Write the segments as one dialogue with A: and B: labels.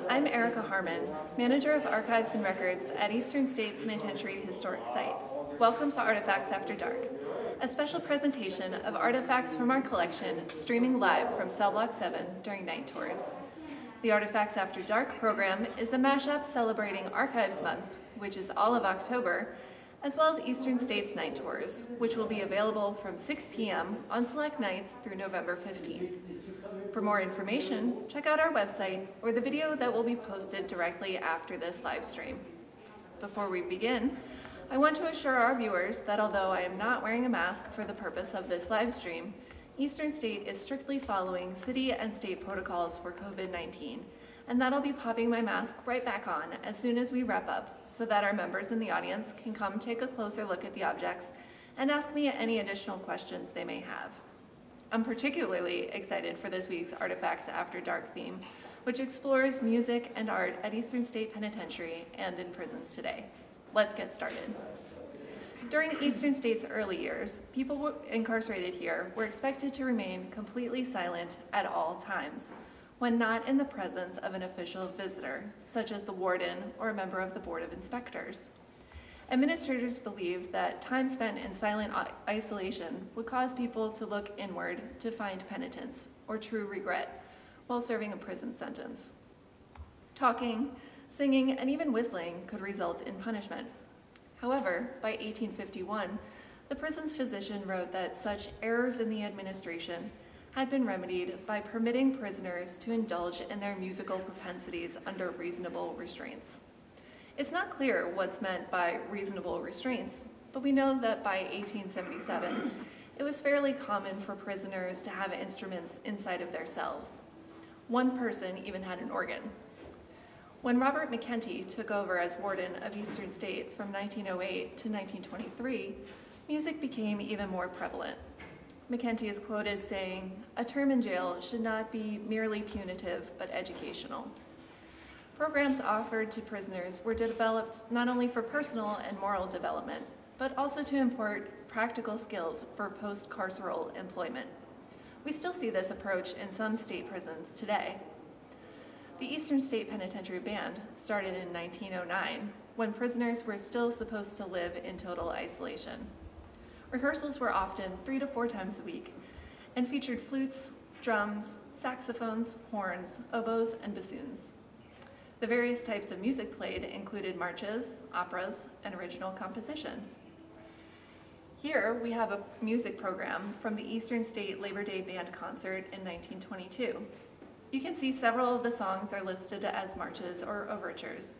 A: I'm Erica Harmon, Manager of Archives and Records at Eastern State Penitentiary Historic Site. Welcome to Artifacts After Dark, a special presentation of artifacts from our collection streaming live from Cell Block 7 during night tours. The Artifacts After Dark program is a mashup celebrating Archives Month, which is all of October, as well as Eastern State's night tours, which will be available from 6 p.m. on select nights through November 15th. For more information, check out our website or the video that will be posted directly after this live stream. Before we begin, I want to assure our viewers that although I am not wearing a mask for the purpose of this live stream, Eastern State is strictly following city and state protocols for COVID-19, and that I'll be popping my mask right back on as soon as we wrap up so that our members in the audience can come take a closer look at the objects and ask me any additional questions they may have. I'm particularly excited for this week's Artifacts After Dark theme, which explores music and art at Eastern State Penitentiary and in prisons today. Let's get started. During Eastern State's early years, people incarcerated here were expected to remain completely silent at all times, when not in the presence of an official visitor, such as the warden or a member of the Board of Inspectors. Administrators believed that time spent in silent isolation would cause people to look inward to find penitence or true regret while serving a prison sentence. Talking, singing, and even whistling could result in punishment. However, by 1851, the prison's physician wrote that such errors in the administration had been remedied by permitting prisoners to indulge in their musical propensities under reasonable restraints. It's not clear what's meant by reasonable restraints, but we know that by 1877, it was fairly common for prisoners to have instruments inside of their cells. One person even had an organ. When Robert McKenty took over as warden of Eastern State from 1908 to 1923, music became even more prevalent. McKenty is quoted saying, "A term in jail should not be merely punitive, but educational." Programs offered to prisoners were developed not only for personal and moral development, but also to impart practical skills for post-carceral employment. We still see this approach in some state prisons today. The Eastern State Penitentiary Band started in 1909, when prisoners were still supposed to live in total isolation. Rehearsals were often 3 to 4 times a week and featured flutes, drums, saxophones, horns, oboes, and bassoons. The various types of music played included marches, operas, and original compositions. Here we have a music program from the Eastern State Labor Day Band concert in 1922. You can see several of the songs are listed as marches or overtures.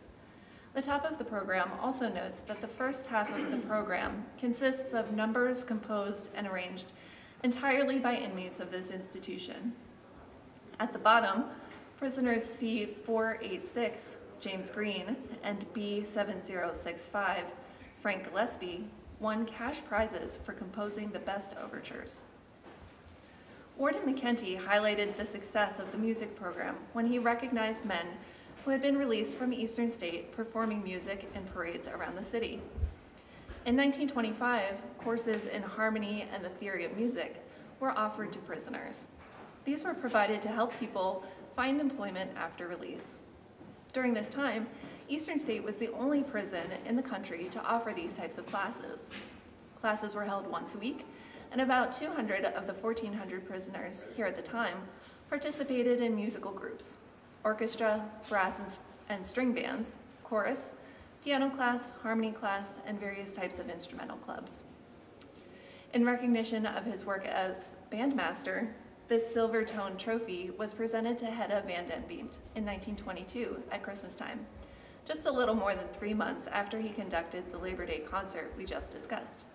A: The top of the program also notes that the first half of the program consists of numbers composed and arranged entirely by inmates of this institution. At the bottom, prisoners C486, James Green, and B7065, Frank Gillespie, won cash prizes for composing the best overtures. Warden McKenty highlighted the success of the music program when he recognized men who had been released from Eastern State performing music in parades around the city. In 1925, courses in harmony and the theory of music were offered to prisoners. These were provided to help people find employment after release. During this time, Eastern State was the only prison in the country to offer these types of classes. Classes were held once a week, and about 200 of the 1,400 prisoners here at the time participated in musical groups: orchestra, brass and string bands, chorus, piano class, harmony class, and various types of instrumental clubs. In recognition of his work as bandmaster, this silver-toned trophy was presented to Hedda Van Den Beemt in 1922 at Christmas time, just a little more than 3 months after he conducted the Labor Day concert we just discussed.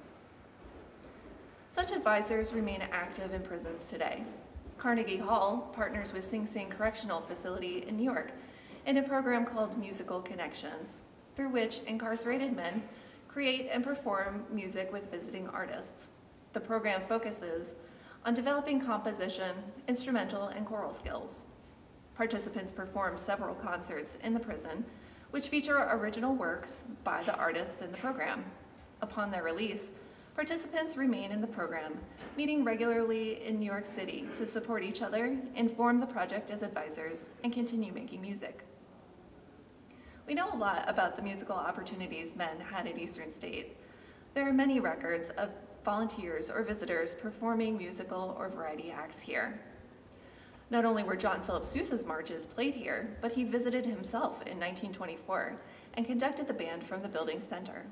A: Such advisors remain active in prisons today. Carnegie Hall partners with Sing Sing Correctional Facility in New York in a program called Musical Connections, through which incarcerated men create and perform music with visiting artists. The program focuses on developing composition, instrumental, and choral skills. Participants perform several concerts in the prison, which feature original works by the artists in the program. Upon their release, participants remain in the program, meeting regularly in New York City to support each other, inform the project as advisors, and continue making music. We know a lot about the musical opportunities men had at Eastern State. There are many records of volunteers or visitors performing musical or variety acts here. Not only were John Philip Sousa's marches played here, but he visited himself in 1924 and conducted the band from the building's center.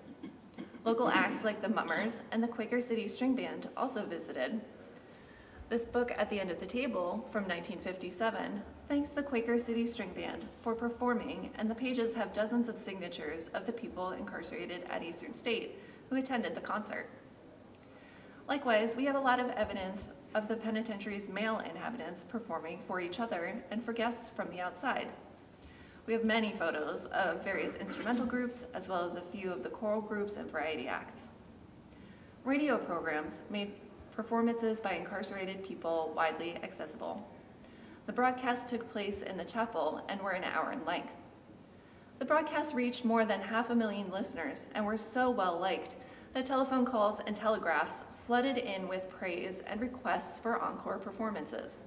A: Local acts like the Mummers and the Quaker City String Band also visited. This book at the end of the table from 1957 thanks the Quaker City String Band for performing, and the pages have dozens of signatures of the people incarcerated at Eastern State who attended the concert. Likewise, we have a lot of evidence of the penitentiary's male inhabitants performing for each other and for guests from the outside. We have many photos of various instrumental groups, as well as a few of the choral groups and variety acts. Radio programs made performances by incarcerated people widely accessible. The broadcasts took place in the chapel and were an hour in length. The broadcasts reached more than 500,000 listeners and were so well liked that telephone calls and telegraphs flooded in with praise and requests for encore performances.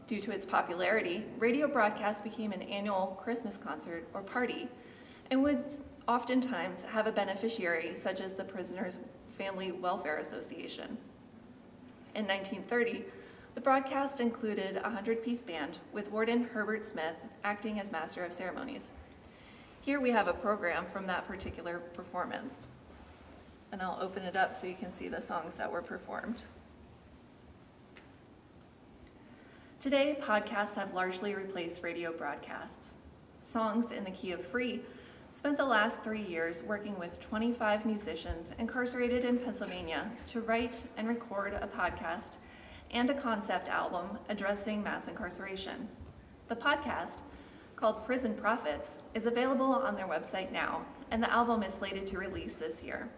A: Due to its popularity, radio broadcasts became an annual Christmas concert or party and would oftentimes have a beneficiary such as the Prisoners' Family Welfare Association. In 1930, the broadcast included a 100-piece band with Warden Herbert Smith acting as master of ceremonies. Here we have a program from that particular performance. And I'll open it up so you can see the songs that were performed. Today, podcasts have largely replaced radio broadcasts. Songs in the Key of Free spent the last 3 years working with 25 musicians incarcerated in Pennsylvania to write and record a podcast and a concept album addressing mass incarceration. The podcast, called Prison Prophets, is available on their website now, and the album is slated to release this year.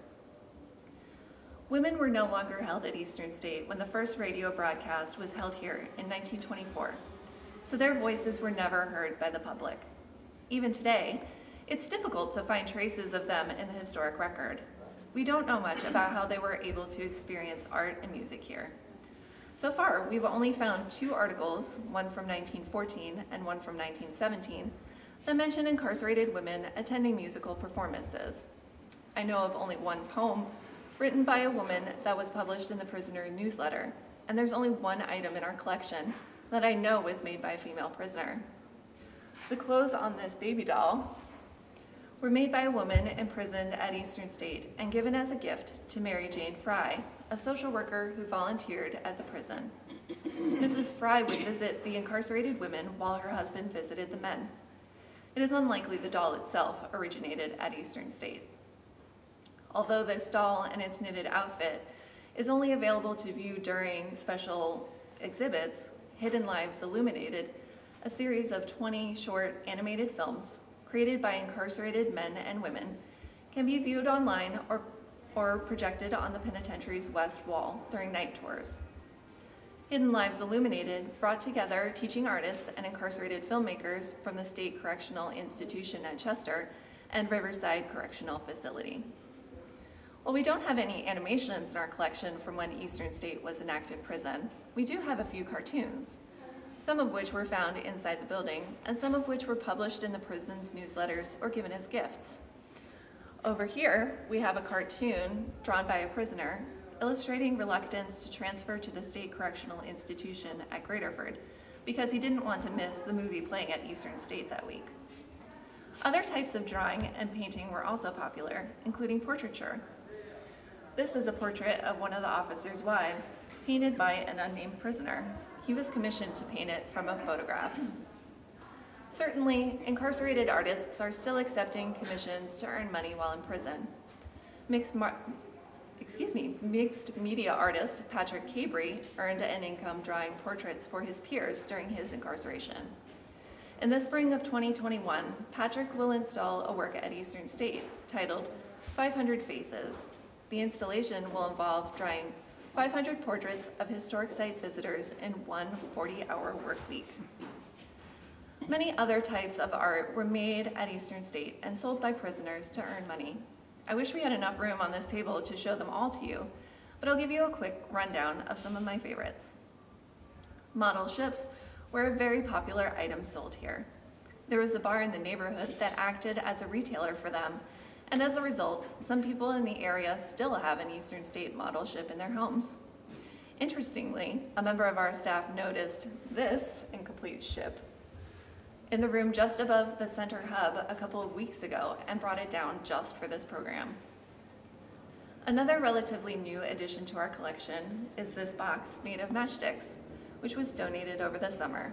A: Women were no longer held at Eastern State when the first radio broadcast was held here in 1924, so their voices were never heard by the public. Even today, it's difficult to find traces of them in the historic record. We don't know much about how they were able to experience art and music here. So far, we've only found 2 articles, one from 1914 and one from 1917, that mention incarcerated women attending musical performances. I know of only one poem written by a woman that was published in the prisoner newsletter, and there's only one item in our collection that I know was made by a female prisoner. The clothes on this baby doll were made by a woman imprisoned at Eastern State and given as a gift to Mary Jane Fry, a social worker who volunteered at the prison. Mrs. Fry would visit the incarcerated women while her husband visited the men. It is unlikely the doll itself originated at Eastern State. Although this doll and its knitted outfit is only available to view during special exhibits, Hidden Lives Illuminated, a series of 20 short animated films created by incarcerated men and women, can be viewed online or projected on the penitentiary's west wall during night tours. Hidden Lives Illuminated brought together teaching artists and incarcerated filmmakers from the State Correctional Institution at Chester and Riverside Correctional Facility. While we don't have any animations in our collection from when Eastern State was an active prison, we do have a few cartoons, some of which were found inside the building, and some of which were published in the prison's newsletters or given as gifts. Over here, we have a cartoon drawn by a prisoner illustrating reluctance to transfer to the State Correctional Institution at Graterford because he didn't want to miss the movie playing at Eastern State that week. Other types of drawing and painting were also popular, including portraiture. This is a portrait of one of the officers' wives, painted by an unnamed prisoner. He was commissioned to paint it from a photograph. Certainly, incarcerated artists are still accepting commissions to earn money while in prison. Mixed media artist Patrick Cabry earned an income drawing portraits for his peers during his incarceration. In the spring of 2021, Patrick will install a work at Eastern State titled 500 Faces. The installation will involve drawing 500 portraits of historic site visitors in one 40-hour work week. Many other types of art were made at Eastern State and sold by prisoners to earn money. I wish we had enough room on this table to show them all to you, but I'll give you a quick rundown of some of my favorites. Model ships were a very popular item sold here. There was a bar in the neighborhood that acted as a retailer for them, and as a result, some people in the area still have an Eastern State model ship in their homes. Interestingly, a member of our staff noticed this incomplete ship in the room just above the center hub a couple of weeks ago and brought it down just for this program. Another relatively new addition to our collection is this box made of matchsticks, which was donated over the summer.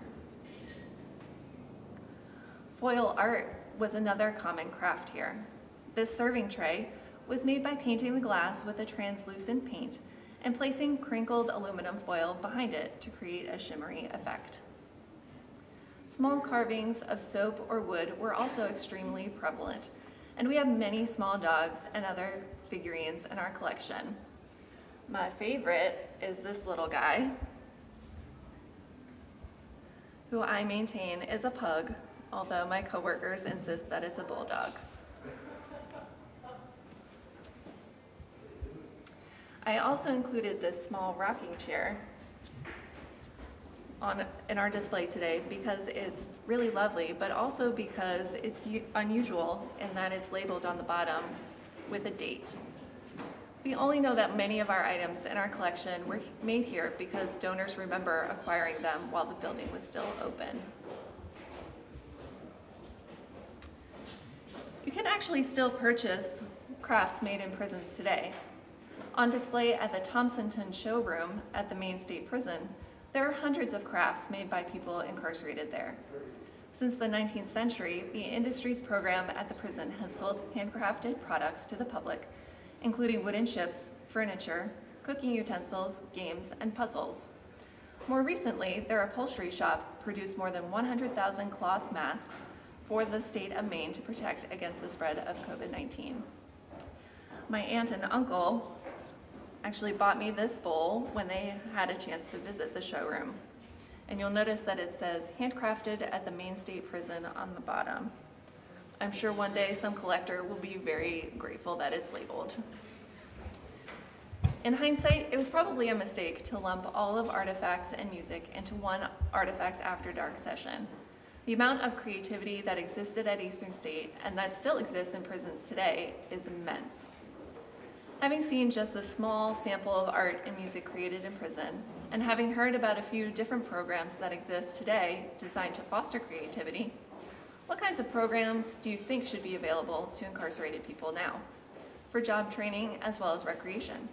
A: Foil art was another common craft here. This serving tray was made by painting the glass with a translucent paint and placing crinkled aluminum foil behind it to create a shimmery effect. Small carvings of soap or wood were also extremely prevalent, and we have many small dogs and other figurines in our collection. My favorite is this little guy, who I maintain is a pug, although my coworkers insist that it's a bulldog. I also included this small rocking chair in our display today because it's really lovely, but also because it's unusual in that it's labeled on the bottom with a date. We only know that many of our items in our collection were made here because donors remember acquiring them while the building was still open. You can actually still purchase crafts made in prisons today. On display at the Thompsonton showroom at the Maine State Prison, there are hundreds of crafts made by people incarcerated there. Since the 19th century, the industries program at the prison has sold handcrafted products to the public, including wooden ships, furniture, cooking utensils, games, and puzzles. More recently, their upholstery shop produced more than 100,000 cloth masks for the state of Maine to protect against the spread of COVID-19. My aunt and uncle actually bought me this bowl when they had a chance to visit the showroom. And you'll notice that it says handcrafted at the Maine State Prison on the bottom. I'm sure one day some collector will be very grateful that it's labeled. In hindsight, it was probably a mistake to lump all of artifacts and music into one Artifacts After Dark session. The amount of creativity that existed at Eastern State and that still exists in prisons today is immense. Having seen just a small sample of art and music created in prison, and having heard about a few different programs that exist today designed to foster creativity, what kinds of programs do you think should be available to incarcerated people now, for job training as well as recreation?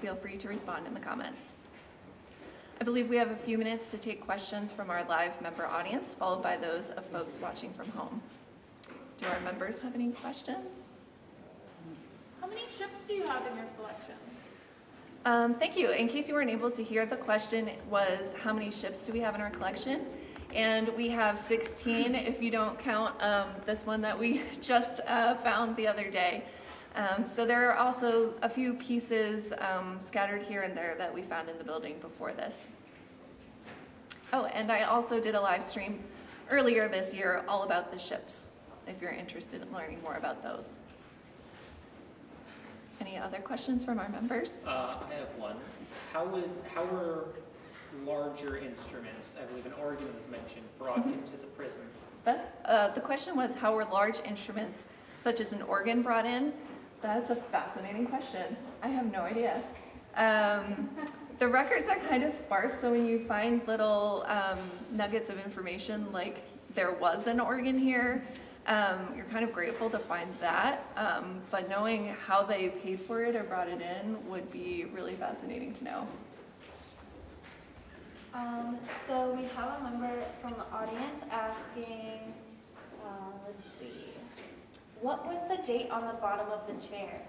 A: Feel free to respond in the comments. I believe we have a few minutes to take questions from our live member audience, followed by those of folks watching from home. Do our members have any questions?
B: How many ships do you have in your collection?
A: Thank you. In case you weren't able to hear, the question was how many ships do we have in our collection? And we have 16 if you don't count this one that we just found the other day. So there are also a few pieces scattered here and there that we found in the building before this. Oh, and I also did a live stream earlier this year all about the ships, if you're interested in learning more about those. Any other questions from our members?
C: I have one. How were larger instruments, I believe an organ was mentioned, brought into the prison?
A: The question was, how were large instruments such as an organ brought in? That's a fascinating question. I have no idea. The records are kind of sparse, so when you find little nuggets of information like there was an organ here, you're kind of grateful to find that, but knowing how they paid for it or brought it in would be really fascinating to know.
B: So we have a member from the audience asking, let's see, what was the date on the bottom of the chair?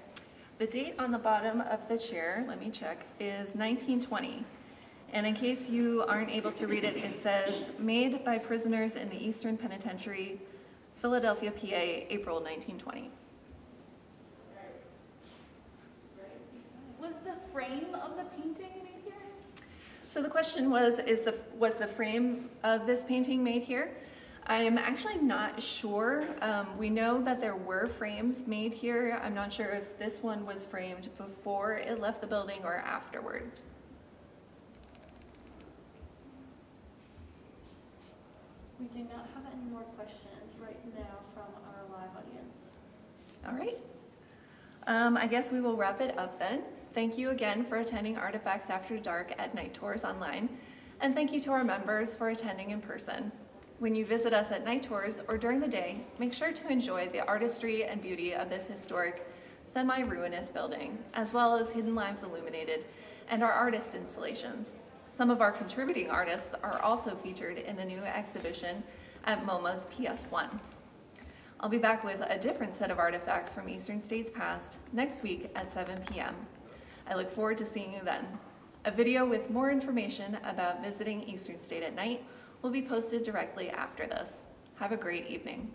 A: The date on the bottom of the chair, let me check, is 1920. And in case you aren't able to read it, it says, made by prisoners in the Eastern Penitentiary, Philadelphia, PA, April 1920.
B: Was the frame of the painting made here?
A: So the question was the frame of this painting made here? I am actually not sure. We know that there were frames made here. I'm not sure if this one was framed before it left the building or afterward.
B: We do not have any more questions right now from our live audience.
A: All right. I guess we will wrap it up then. Thank you again for attending Artifacts After Dark at Night Tours Online, and thank you to our members for attending in person. When you visit us at night tours or during the day, make sure to enjoy the artistry and beauty of this historic, semi-ruinous building, as well as Hidden Lives Illuminated and our artist installations. Some of our contributing artists are also featured in the new exhibition at MoMA's PS1. I'll be back with a different set of artifacts from Eastern States Past next week at 7 p.m. I look forward to seeing you then. A video with more information about visiting Eastern State at night will be posted directly after this. Have a great evening.